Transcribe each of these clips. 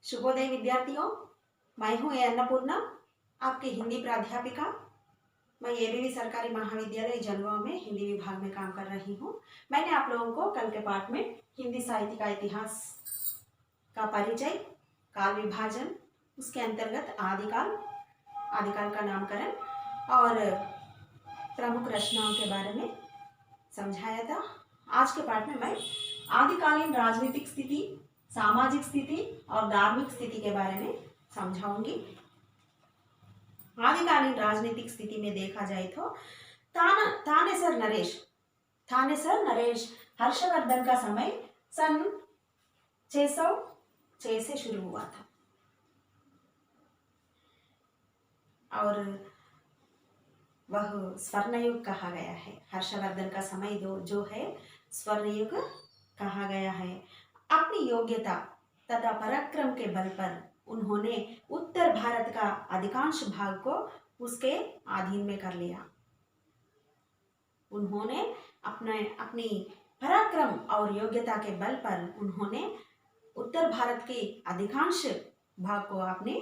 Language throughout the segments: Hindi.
शुभोदय विद्यार्थियों, मैं हूं ए अन्नपूर्णा, आपकी हिंदी प्राध्यापिका। मैं एबीवी सरकारी महाविद्यालय जनवा में हिंदी विभाग में काम कर रही हूं। मैंने आप लोगों को कल के पाठ में हिंदी साहित्य का इतिहास का परिचय, काल विभाजन, उसके अंतर्गत आदिकाल, आदिकाल का नामकरण और प्रमुख रचनाओं के बारे में समझाया था। आज के पाठ में मैं आदिकालीन राजनीतिक स्थिति, सामाजिक स्थिति और धार्मिक स्थिति के बारे में समझाऊंगी। आदिकालीन राजनीतिक स्थिति में देखा जाए तो थानेसर नरेश हर्षवर्धन का समय सन 606 से शुरू हुआ था और वह स्वर्णयुग कहा गया है। हर्षवर्धन का समय जो है स्वर्णयुग कहा गया है। अपनी योग्यता तथा पराक्रम के बल पर उन्होंने उत्तर भारत का अधिकांश भाग को उसके अधीन में कर लिया। उन्होंने अपनी पराक्रम और योग्यता के बल पर उन्होंने उत्तर भारत के अधिकांश भाग को अपने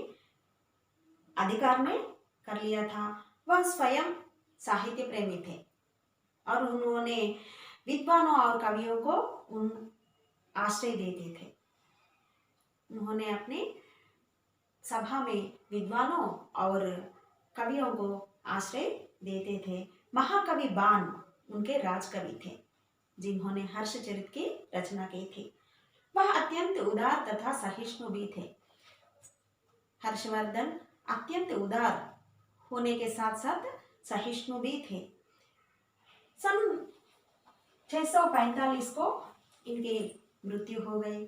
अधिकार में कर लिया था। वह स्वयं साहित्य प्रेमी थे और उन्होंने विद्वानों और कवियों को आश्रय देते थे। उन्होंने अपने सभा में विद्वानों और कवियों को आश्रय देते थे। महाकवि बाण उनके राजकवि थे जिन्होंने हर्षचरित की रचना की थी। वह अत्यंत उदार तथा सहिष्णु भी थे। हर्षवर्धन अत्यंत उदार होने के साथ साथ सहिष्णु भी थे। सन 645 को इनकी मृत्यु हो गई।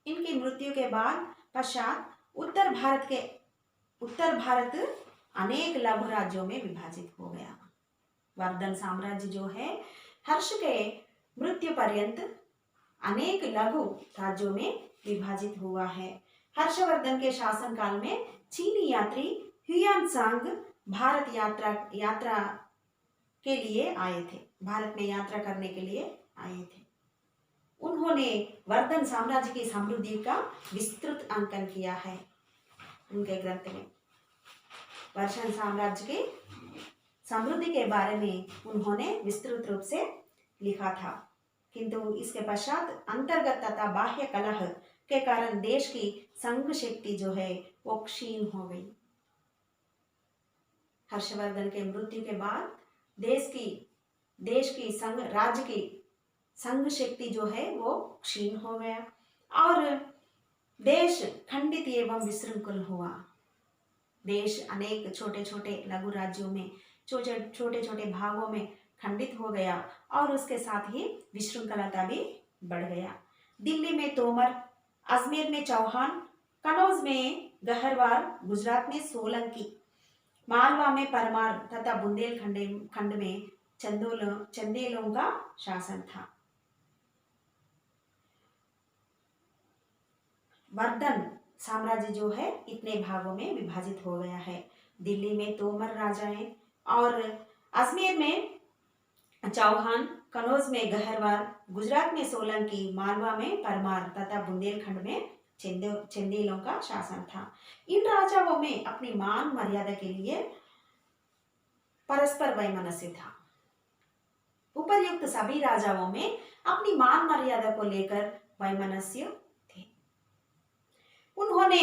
इनकी मृत्यु के पश्चात उत्तर भारत अनेक लघु राज्यों में विभाजित हो गया। वर्धन साम्राज्य जो है हर्ष के मृत्यु पर्यंत अनेक लघु राज्यों में विभाजित हुआ है। हर्षवर्धन के शासनकाल में चीनी यात्री ह्युआनसांग भारत यात्रा के लिए आए थे। भारत में यात्रा करने के लिए आए थे। उन्होंने वर्धन साम्राज्य की समृद्धि का विस्तृत अंकन किया है। उनके ग्रंथ में वर्धन साम्राज्य की समृद्धि के बारे में उन्होंने विस्तृत रूप से लिखा था, किंतु इसके पश्चात अंतर्गत तथा बाह्य कलह के कारण देश की संघ शक्ति जो है वो क्षीण हो गई। हर्षवर्धन के मृत्यु के बाद राज्य की संघ शक्ति जो है वो क्षीण हो गया और देश खंडित एवं विशृंखल हुआ। देश अनेक छोटे छोटे लघु राज्यों में छोटे छोटे भागों में खंडित हो गया और उसके साथ ही विशृंखलता भी बढ़ गया। दिल्ली में तोमर, अजमेर में चौहान, कनौज में गहरवार, गुजरात में सोलंकी, मालवा में परमार तथा बुंदेलखंड में चंदेलों का शासन था। वर्धन साम्राज्य जो है इतने भागों में विभाजित हो गया है। दिल्ली में तोमर राजाएं और अजमेर में चौहान, कनौज में गहरवार, गुजरात में सोलंकी, मालवा में परमार तथा बुंदेलखंड में चंदेलों का शासन था। इन राजाओं में अपनी मान मर्यादा के लिए परस्पर वैमनस्य था। उपर्युक्त सभी राजाओं में अपनी मान मर्यादा को लेकर वैमनस्य थे। उन्होंने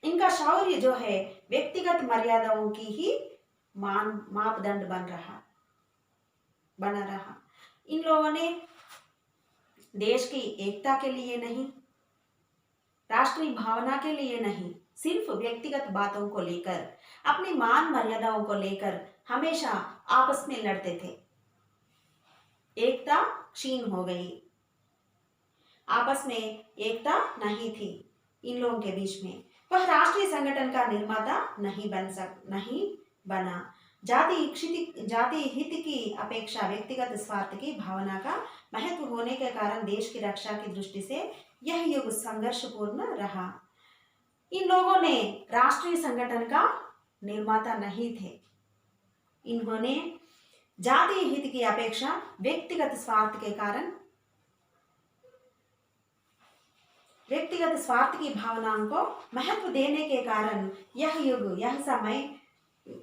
इनका शौर्य जो है व्यक्तिगत मर्यादाओं की ही मापदंड बना रहा। इन लोगों ने देश की एकता के लिए नहीं, राष्ट्रीय भावना के लिए नहीं, सिर्फ व्यक्तिगत बातों को लेकर, अपनी मान मर्यादाओं को लेकर हमेशा आपस में लड़ते थे। एकता क्षीण हो गई। आपस में एकता नहीं थी इन लोगों के बीच में। वह राष्ट्रीय संगठन का निर्माता नहीं बना। जाति हित की अपेक्षा व्यक्तिगत स्वार्थ की भावना का महत्व होने के कारण देश की रक्षा की दृष्टि से यह युग संघर्षपूर्ण रहा। इन लोगों ने राष्ट्रीय संगठन का निर्माता नहीं थे। इन्होंने जाति हित की अपेक्षा व्यक्तिगत स्वार्थ के कारण व्यक्तिगत स्वार्थ की भावनाओं को महत्व देने के कारण यह युग, यह समय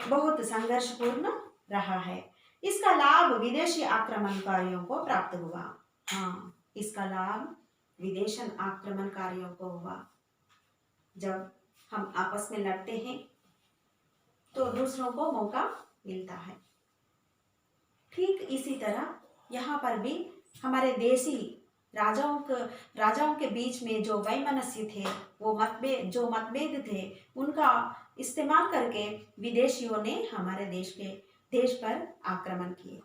बहुत संघर्षपूर्ण रहा है। इसका लाभ विदेशी आक्रमणकारियों को प्राप्त हुआ। हाँ, इसका लाभ विदेशी आक्रमणकारियों को हुआ। जब हम आपस में लड़ते हैं तो दूसरों को मौका मिलता है। ठीक इसी तरह यहाँ पर भी हमारे देसी राजाओं के बीच में जो वैमनस्य थे, वो मतभेद थे, उनका इस्तेमाल करके विदेशियों ने हमारे देश पर आक्रमण किए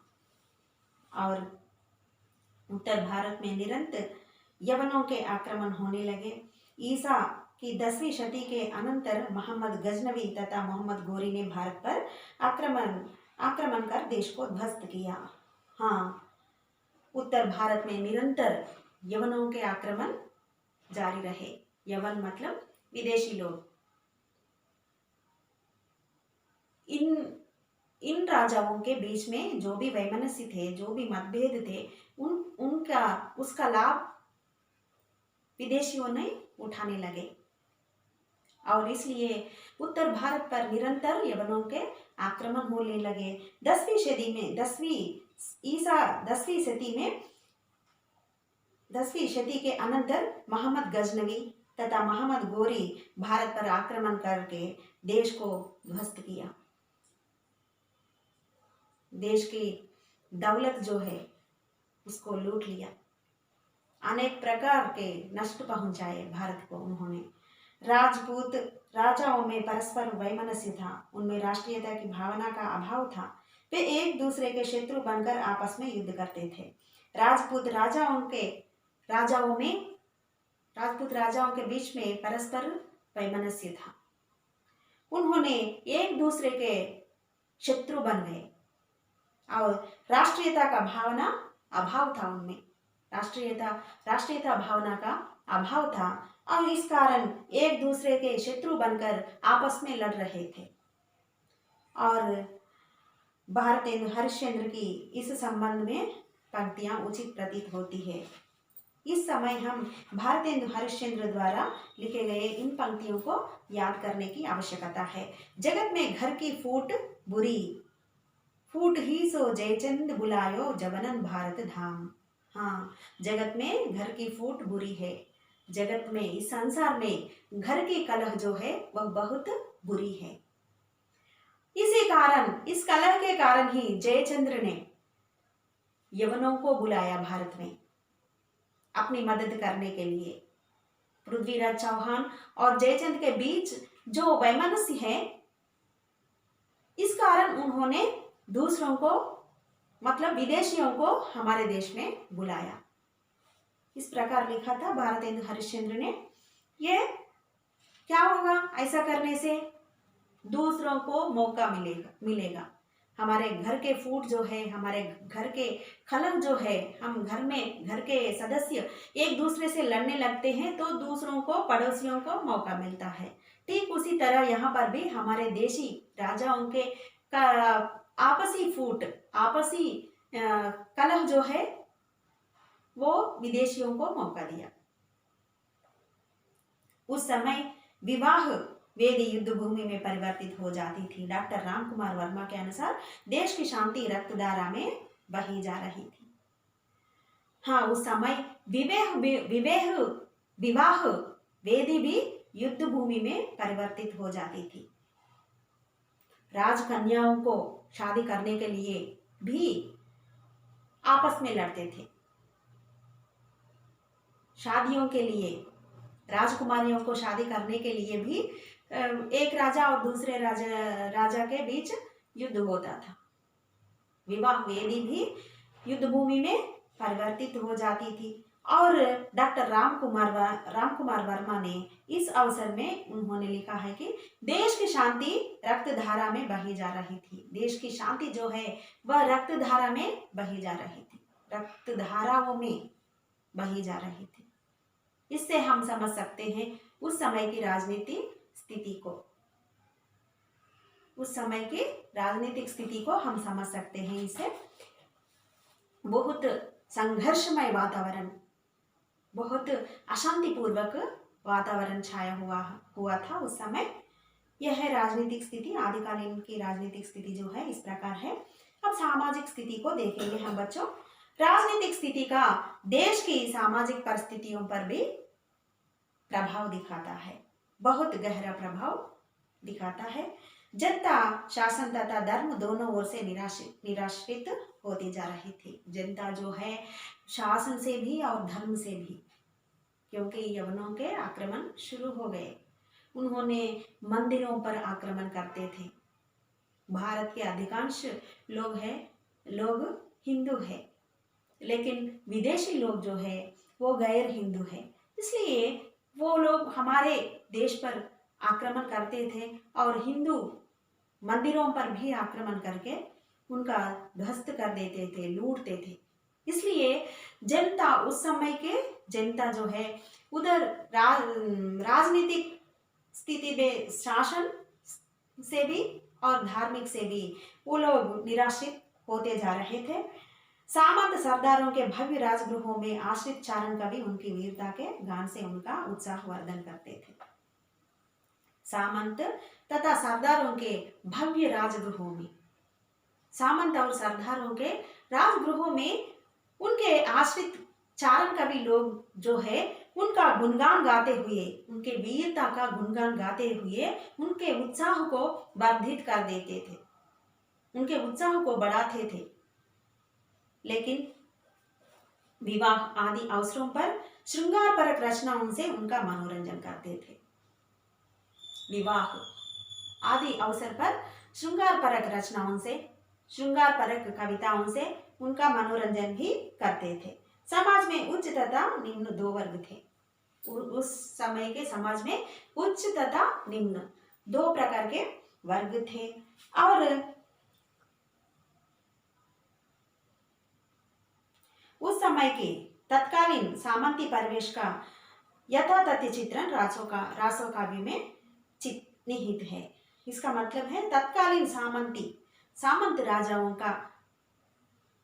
और उत्तर भारत में निरंतर यवनों के आक्रमण होने लगे। ईसा की 10वीं शती के अनंतर मोहम्मद गजनवी तथा मोहम्मद गोरी ने भारत पर आक्रमण कर देश को ध्वस्त किया। हाँ, उत्तर भारत में निरंतर यवनों के आक्रमण जारी रहे। यवन मतलब विदेशी लोग। इन राजाओं के बीच में जो भी वैमनस्य थे, जो भी मतभेद थे, उसका लाभ विदेशियों ने उठाने लगे और इसलिए उत्तर भारत पर निरंतर यवनों के आक्रमण होने लगे। 10वीं शती के अनंतर मोहम्मद गजनवी तथा मोहम्मद गोरी भारत पर आक्रमण करके देश को ध्वस्त किया। देश की दौलत जो है उसको लूट लिया। अनेक प्रकार के नष्ट पहुंचाए भारत को उन्होंने। राजपूत राजाओं में परस्पर वैमनस्य था, उनमें राष्ट्रीयता की भावना का अभाव था। वे एक दूसरे के शत्रु बनकर आपस में युद्ध करते थे। राजपूत राजाओं के बीच में परस्पर वैमनस्य था। उन्होंने एक दूसरे के शत्रु बन गए और राष्ट्रीयता का भावना अभाव था उनमें। राष्ट्रीयता भावना का अभाव था और इस कारण एक दूसरे के शत्रु बनकर आपस में लड़ रहे थे। और भारतेंदु हरिश्चंद्र की इस संबंध में पंक्तियां उचित प्रतीत होती है। इस समय हम भारतेंदु हरिश्चंद्र द्वारा लिखे गए इन पंक्तियों को याद करने की आवश्यकता है। जगत में घर की फूट बुरी, फूट ही सो जयचंद बुलायो जबनन भारत धाम। हाँ, जगत में घर की फूट बुरी है। जगत में, इस संसार में घर की कलह जो है वह बहुत बुरी है। इसी कारण, इस कलह के कारण ही जयचंद्र ने यवनों को बुलाया भारत में अपनी मदद करने के लिए। पृथ्वीराज चौहान और जयचंद के बीच जो वैमनस्य है, इस कारण उन्होंने दूसरों को मतलब विदेशियों को हमारे देश में बुलाया। इस प्रकार लिखा था भारतेंदु हरिश्चंद्र ने। ये क्या होगा ऐसा करने से? दूसरों को मौका मिलेगा। हमारे घर के फूट जो है, हमारे घर के खलल जो है, हम घर के सदस्य एक दूसरे से लड़ने लगते हैं तो दूसरों को, पड़ोसियों को मौका मिलता है। ठीक उसी तरह यहाँ पर भी हमारे देशी राजाओं के आपसी फूट, आपसी कलह जो है वो विदेशियों को मौका दिया। उस समय विवाह वेदी युद्ध भूमि में परिवर्तित हो जाती थी। डॉक्टर रामकुमार वर्मा के अनुसार देश की शांति रक्तधारा में बही जा रही थी। हाँ, उस समय विवाह वेदी भी युद्ध भूमि में परिवर्तित हो जाती थी। राजकन्याओं को शादी करने के लिए भी आपस में लड़ते थे। शादियों के लिए, राजकुमारियों को शादी करने के लिए भी एक राजा और दूसरे राजा के बीच युद्ध होता था। विवाह वेदी भी युद्ध भूमि में परिवर्तित हो जाती थी। और डॉक्टर रामकुमार वर्मा ने इस अवसर में उन्होंने लिखा है कि देश की शांति रक्तधारा में बही जा रही थी। देश की शांति जो है वह रक्तधारा में बही जा रही थी, रक्तधाराओं में बही जा रही थी। इससे हम समझ सकते हैं उस समय की राजनीतिक स्थिति को। उस समय की राजनीतिक स्थिति को हम समझ सकते हैं। इससे बहुत संघर्षमय वातावरण बहुत अशांतिपूर्वक वातावरण छाया हुआ हुआ था उस समय। यह है राजनीतिक स्थिति, आदिकालीन की राजनीतिक स्थिति जो है इस प्रकार है। अब सामाजिक स्थिति को देखेंगे हम बच्चों। राजनीतिक स्थिति का देश की सामाजिक परिस्थितियों पर भी प्रभाव दिखाता है, बहुत गहरा प्रभाव दिखाता है। जनता शासन तथा धर्म दोनों ओर से निराश्रित होती जा रही थी। जनता जो है शासन से भी और धर्म से भी, क्योंकि यवनों के आक्रमण शुरू हो गए। उन्होंने मंदिरों पर आक्रमण करते थे। भारत के अधिकांश लोग हिंदू है, लेकिन विदेशी लोग जो है वो गैर हिंदू है, इसलिए वो लोग हमारे देश पर आक्रमण करते थे और हिंदू मंदिरों पर भी आक्रमण करके उनका ध्वस्त कर देते थे, लूटते थे। इसलिए जनता उस समय के जनता जो है उधर राजनीतिक स्थिति में शासन से भी और धार्मिक से भी वो लोग निराश्रित होते जा रहे थे। सामंत सरदारों के भव्य राजगृहों में आश्रित चारण कवि उनकी वीरता के गान से उनका उत्साह वर्धन करते थे। सामंत तथा सरदारों के भव्य राजगृहों में, सामंत और सरदारों के राजगृहों में उनके आश्रित चारण कवि लोग जो है उनका गुणगान गाते हुए, उनके वीरता का गुणगान गाते हुए उनके उत्साह को वर्धित कर देते थे, उनके उत्साह को बढ़ाते थे। लेकिन विवाह आदि अवसरों पर श्रृंगार परक रचनाओं से उनका मनोरंजन करते थे। विवाह आदि अवसर पर श्रृंगार परक रचनाओं से, श्रृंगार परक कविताओं से उनका मनोरंजन भी करते थे। समाज में उच्च तथा निम्न दो वर्ग थे। उस समय के समाज में उच्च तथा निम्न दो प्रकार के वर्ग थे। और उस समय के तत्कालीन सामंती परिवेश का यथातथ्य चित्रण रासो काव्य में निहित है। इसका मतलब है तत्कालीन सामंत राजाओं का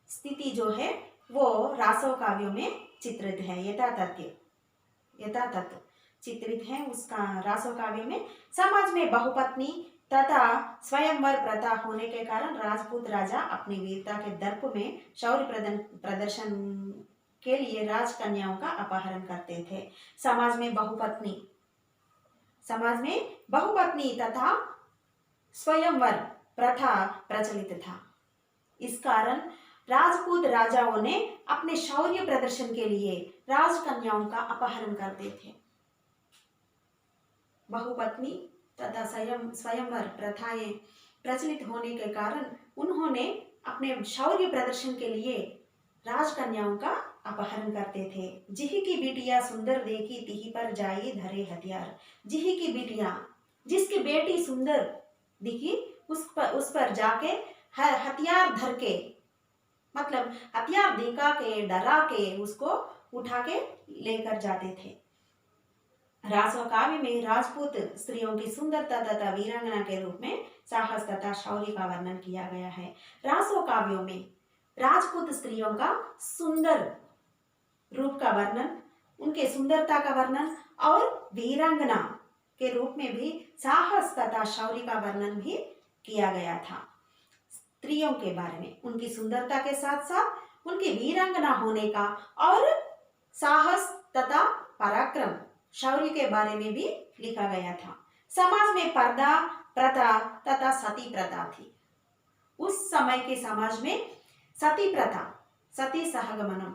स्थिति जो है वो रासो काव्यों में चित्रित है, यथातथ चित्रित है उसका रासो काव्य में। समाज में बहुपत्नी तथा स्वयंवर प्रथा होने के कारण राजपूत राजा अपनी वीरता के दर्प में शौर्य प्रदर्शन के लिए राजकन्याओं का अपहरण करते थे। समाज में बहुपत्नी तथा स्वयंवर प्रथा प्रचलित था। इस कारण राजपूत राजाओं ने अपने शौर्य प्रदर्शन के लिए राजकन्याओं का अपहरण करते थे। बहुपत्नी तथा स्वयंवर प्रथाएं प्रचलित होने के कारण उन्होंने अपने शौर्य प्रदर्शन के लिए राजकन्याओं का अपहरण करते थे। जिही की बिटिया सुंदर देखी तिही पर जाई धरे हथियार। जिही की बिटिया, जिसकी बेटी सुंदर दिखी उस पर जाके हथियार धर के, मतलब हथियार दिखा के डरा के उसको उठा के लेकर जाते थे। रासो काव्य में राजपूत स्त्रियों की सुंदरता तथा वीरांगना के रूप में साहस तथा शौर्य का वर्णन किया गया है। रासो काव्यों में राजपूत स्त्रियों का सुंदर रूप का वर्णन, उनके सुंदरता का वर्णन और वीरांगना के रूप में भी साहस तथा शौर्य का वर्णन भी किया गया था। स्त्रियों के बारे में उनकी सुंदरता के साथ साथ उनकी वीरांगना होने का और साहस तथा पराक्रम शौर्य के बारे में भी लिखा गया था। समाज में पर्दा प्रथा तथा सती प्रथा थी। उस समय के समाज में सती प्रथा, सती सहगमनम